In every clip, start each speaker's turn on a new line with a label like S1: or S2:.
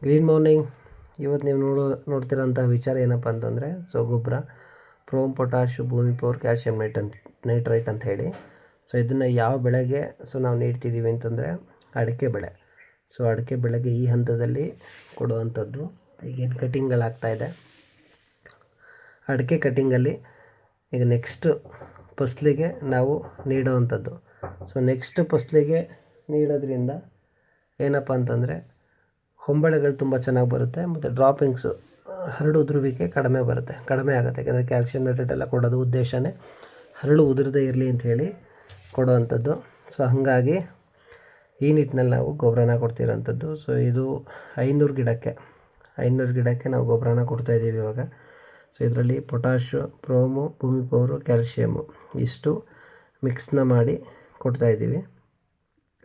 S1: Green morning. ಇವತ್ತು ನೀವು ನೋಡ್ತಿರೋಂಥ ವಿಚಾರ ಏನಪ್ಪ ಅಂತಂದರೆ, ಗೊಬ್ಬರ ಪ್ರೋಮ್, ಪೊಟ್ಯಾಶ್, ಭೂಮಿ ಪವರ್, ಕ್ಯಾಲ್ಶಿಯಂ ನೈಟ್ರೈಟ್ ಅಂತ ಹೇಳಿ. ಇದನ್ನು ಯಾವ ಬೆಳೆಗೆ ನಾವು ನೀಡ್ತಿದ್ದೀವಿ ಅಂತಂದರೆ ಅಡಿಕೆ ಬೆಳೆ. ಅಡಿಕೆ ಬೆಳೆಗೆ ಈ ಹಂತದಲ್ಲಿ ಕೊಡುವಂಥದ್ದು. ಈಗೇನು ಕಟಿಂಗ್ಗಳಾಗ್ತಾಯಿದೆ, ಅಡಿಕೆ ಕಟಿಂಗಲ್ಲಿ ಈಗ ನೆಕ್ಸ್ಟ್ ಫಸಲಿಗೆ ನಾವು ನೀಡುವಂಥದ್ದು. ನೆಕ್ಸ್ಟ್ ಫಸಲಿಗೆ ನೀಡೋದ್ರಿಂದ ಏನಪ್ಪ ಅಂತಂದರೆ ಹೊಂಬಳೆಗಳು ತುಂಬ ಚೆನ್ನಾಗಿ ಬರುತ್ತೆ, ಮತ್ತು ಡ್ರಾಪಿಂಗ್ಸು ಹರಳು ಉದುರುವಿಕೆ ಕಡಿಮೆ ಆಗುತ್ತೆ. ಯಾಕಂದರೆ ಕ್ಯಾಲ್ಶಿಯಂ ನೈಟ್ರೇಟ್ ಎಲ್ಲ ಕೊಡೋದು ಉದ್ದೇಶನೇ ಹರಳು ಉದುರದೇ ಇರಲಿ ಅಂಥೇಳಿ ಕೊಡುವಂಥದ್ದು. ಹಾಗಾಗಿ ಈ ನಿಟ್ಟಿನಲ್ಲಿ ನಾವು ಗೊಬ್ಬರನ ಕೊಡ್ತಿರೋಂಥದ್ದು. ಇದು 500 ಗಿಡಕ್ಕೆ ನಾವು ಗೊಬ್ಬರನ ಕೊಡ್ತಾಯಿದ್ದೀವಿ ಇವಾಗ. ಇದರಲ್ಲಿ ಪೊಟ್ಯಾಶು, ಪ್ರೋಮು, ಭೂಮಿ ಪವರು, ಕ್ಯಾಲ್ಶಿಯಮ್ಮು ಇಷ್ಟು ಮಿಕ್ಸ್ನ ಮಾಡಿ ಕೊಡ್ತಾಯಿದ್ದೀವಿ.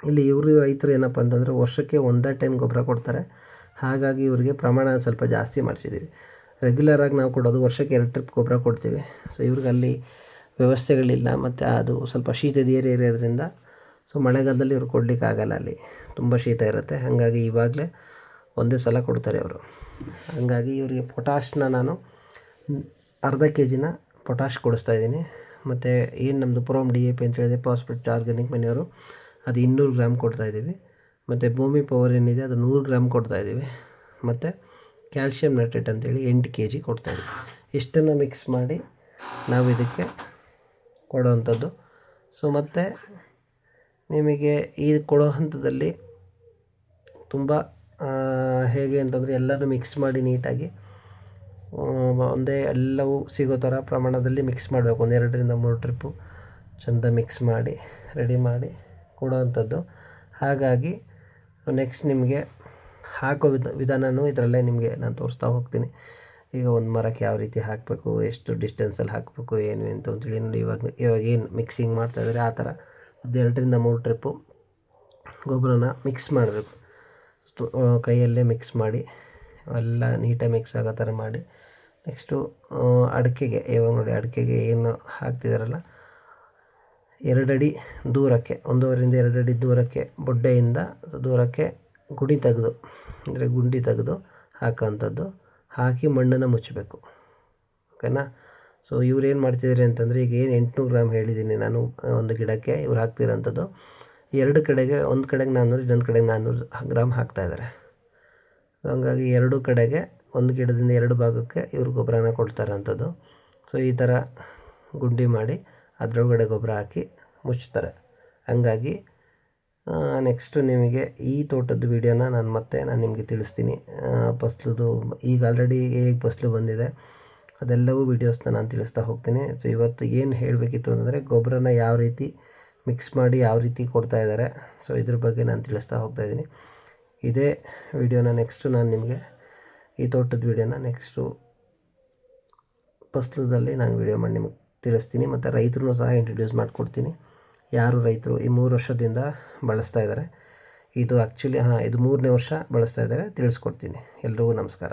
S1: ಇಲ್ಲಿ ರೈತರು ಏನಪ್ಪ ಅಂತಂದರೆ ವರ್ಷಕ್ಕೆ ಒಂದೇ ಟೈಮ್ ಗೊಬ್ಬರ ಕೊಡ್ತಾರೆ. ಹಾಗಾಗಿ ಇವರಿಗೆ ಪ್ರಮಾಣ ಸ್ವಲ್ಪ ಜಾಸ್ತಿ ಮಾಡಿಸಿದ್ದೀವಿ. ರೆಗ್ಯುಲರಾಗಿ ನಾವು ಕೊಡೋದು ವರ್ಷಕ್ಕೆ 2 ಟ್ರಿಪ್ ಗೊಬ್ಬರ ಕೊಡ್ತೀವಿ. ಇವ್ರಿಗೆ ಅಲ್ಲಿ ವ್ಯವಸ್ಥೆಗಳಿಲ್ಲ, ಮತ್ತು ಅದು ಸ್ವಲ್ಪ ಶೀತದ ಏರಿಯಾ ಇರೋದ್ರಿಂದ ಮಳೆಗಾಲದಲ್ಲಿ ಇವ್ರು ಕೊಡಲಿಕ್ಕಾಗಲ್ಲ, ಅಲ್ಲಿ ತುಂಬ ಶೀತ ಇರುತ್ತೆ. ಹಾಗಾಗಿ ಇವಾಗಲೇ ಒಂದೇ ಸಲ ಕೊಡ್ತಾರೆ ಅವರು. ಹಾಗಾಗಿ ಇವರಿಗೆ ಪೊಟ್ಯಾಶ್ನ ನಾನು ಅರ್ಧ kg ಪೊಟ್ಯಾಶ್ ಕೊಡಿಸ್ತಾಯಿದ್ದೀನಿ. ಮತ್ತು ಏನು ನಮ್ಮದು ಪ್ರೋಮ್ DAP ಅಂತ ಹೇಳಿದೆ, ಫಾಸ್ಫೇಟ್ ಆರ್ಗ್ಯಾನಿಕ್ ಮ್ಯಾನ್ಯೂರು, ಅದು 200 ಗ್ರಾಮ್ ಕೊಡ್ತಾಯಿದ್ದೀವಿ. ಮತ್ತು ಭೂಮಿ ಪವರ್ ಏನಿದೆ ಅದು 100 ಗ್ರಾಮ್ ಕೊಡ್ತಾಯಿದ್ದೀವಿ. ಮತ್ತು ಕ್ಯಾಲ್ಶಿಯಂ ನೈಟ್ರೇಟ್ ಅಂತೇಳಿ 8 kg ಕೊಡ್ತಾಯಿದ್ದೀವಿ. ಇಷ್ಟನ್ನು ಮಿಕ್ಸ್ ಮಾಡಿ ನಾವು ಇದಕ್ಕೆ ಕೊಡುವಂಥದ್ದು. ಮತ್ತು ನಿಮಗೆ ಈ ಕೊಡೋ ಹಂತದಲ್ಲಿ ತುಂಬ ಹೇಗೆ ಅಂತಂದರೆ ಎಲ್ಲನೂ ಮಿಕ್ಸ್ ಮಾಡಿ ನೀಟಾಗಿ ಒಂದೇ ಎಲ್ಲವೂ ಸಿಗೋ ಥರ ಪ್ರಮಾಣದಲ್ಲಿ ಮಿಕ್ಸ್ ಮಾಡಬೇಕು. 1 2 3 ಟ್ರಿಪ್ಪು ಚೆಂದ ಮಿಕ್ಸ್ ಮಾಡಿ ರೆಡಿ ಮಾಡಿ ಕೊಡುವಂಥದ್ದು. ಹಾಗಾಗಿ ನೆಕ್ಸ್ಟ್ ನಿಮಗೆ ಹಾಕೋ ವಿಧಾನವೂ ಇದರಲ್ಲೇ ನಿಮಗೆ ನಾನು ತೋರಿಸ್ತಾ ಹೋಗ್ತೀನಿ. ಈಗ ಒಂದು ಮರಕ್ಕೆ ಯಾವ ರೀತಿ ಹಾಕಬೇಕು, ಎಷ್ಟು ಡಿಸ್ಟೆನ್ಸಲ್ಲಿ ಹಾಕಬೇಕು, ಏನು ಅಂತೇಳಿ ನೋಡಿ. ಇವಾಗ ಏನು ಮಿಕ್ಸಿಂಗ್ ಮಾಡ್ತಾಯಿದ್ದಾರೆ ಆ ಥರ 2 3 ಟ್ರಿಪ್ಪು ಗೊಬ್ಬರನ ಮಿಕ್ಸ್ ಮಾಡಬೇಕು. ಕೈಯಲ್ಲೇ ಮಿಕ್ಸ್ ಮಾಡಿ ಎಲ್ಲ ನೀಟಾಗಿ ಮಿಕ್ಸ್ ಆಗೋ ಥರ ಮಾಡಿ ನೆಕ್ಸ್ಟು ಅಡಿಕೆಗೆ ಇವಾಗ ನೋಡಿ, ಅಡಿಕೆಗೆ ಏನು ಹಾಕ್ತಿದ್ದಾರಲ್ಲ 2 ಅಡಿ ದೂರಕ್ಕೆ, 1.5 2 ಅಡಿ ದೂರಕ್ಕೆ, ಬೊಡ್ಡೆಯಿಂದ ದೂರಕ್ಕೆ ಗುಂಡಿ ತೆಗೆದು ಹಾಕೋವಂಥದ್ದು. ಹಾಕಿ ಮಣ್ಣನ್ನು ಮುಚ್ಚಬೇಕು. ಓಕೆನಾ. ಇವ್ರು ಏನು ಮಾಡ್ತಿದ್ದಾರೆ ಅಂತಂದರೆ, ಈಗ ಏನು 800 ಗ್ರಾಮ್ ಹೇಳಿದ್ದೀನಿ ನಾನು ಒಂದು ಗಿಡಕ್ಕೆ, ಇವ್ರು ಹಾಕ್ತಿರೋಂಥದ್ದು 2 ಕಡೆಗೆ, ಒಂದು ಕಡೆಗೆ 400, ಇನ್ನೊಂದು ಕಡೆಗೆ 400 ಗ್ರಾಮ್ ಹಾಕ್ತಾಯಿದ್ದಾರೆ. ಹಾಗಾಗಿ 2 ಕಡೆಗೆ, ಒಂದು ಗಿಡದಿಂದ 2 ಭಾಗಕ್ಕೆ ಇವರು ಗೊಬ್ಬರನ ಕೊಡ್ತಾರಂಥದ್ದು. ಈ ಥರ ಗುಂಡಿ ಮಾಡಿ ಅದರೊಳಗಡೆ ಗೊಬ್ಬರ ಹಾಕಿ ಮುಚ್ತಾರೆ. ಹಾಗಾಗಿ ನೆಕ್ಸ್ಟು ನಿಮಗೆ ಈ ತೋಟದ ವೀಡಿಯೋನ ನಾನು ನಿಮಗೆ ತಿಳಿಸ್ತೀನಿ. ಫಸಲುದು ಈಗ ಆಲ್ರೆಡಿ ಹೇಗೆ ಫಸಲು ಬಂದಿದೆ ಅದೆಲ್ಲವೂ ವೀಡಿಯೋಸ್ನ ನಾನು ತಿಳಿಸ್ತಾ ಹೋಗ್ತೀನಿ. ಇವತ್ತು ಏನು ಹೇಳಬೇಕಿತ್ತು ಅಂದರೆ, ಗೊಬ್ಬರನ ಯಾವ ರೀತಿ ಮಿಕ್ಸ್ ಮಾಡಿ ಯಾವ ರೀತಿ ಕೊಡ್ತಾಯಿದ್ದಾರೆ, ಇದ್ರ ಬಗ್ಗೆ ನಾನು ತಿಳಿಸ್ತಾ ಹೋಗ್ತಾಯಿದ್ದೀನಿ. ಇದೇ ವೀಡಿಯೋನ ನೆಕ್ಸ್ಟು ನಾನು ನಿಮಗೆ ಈ ತೋಟದ ವೀಡಿಯೋನ ನೆಕ್ಸ್ಟು ಫಸಲದಲ್ಲಿ ನಾನು ವೀಡಿಯೋ ಮಾಡಿ ನಿಮಗೆ ತಿಳಿಸ್ತೀನಿ. ಮತ್ತು ರೈತರು ಸಹ ಇಂಟ್ರಡ್ಯೂಸ್ ಮಾಡಿಕೊಡ್ತೀನಿ. ಯಾರು ರೈತರು ಈ 3 ವರ್ಷದಿಂದ ಬಳಸ್ತಾ ಇದ್ದಾರೆ, ಇದು ಆ್ಯಕ್ಚುಲಿ ಇದು 3ನೇ ವರ್ಷ ಬಳಸ್ತಾ ಇದ್ದಾರೆ, ತಿಳಿಸ್ಕೊಡ್ತೀನಿ. ಎಲ್ರಿಗೂ ನಮಸ್ಕಾರ.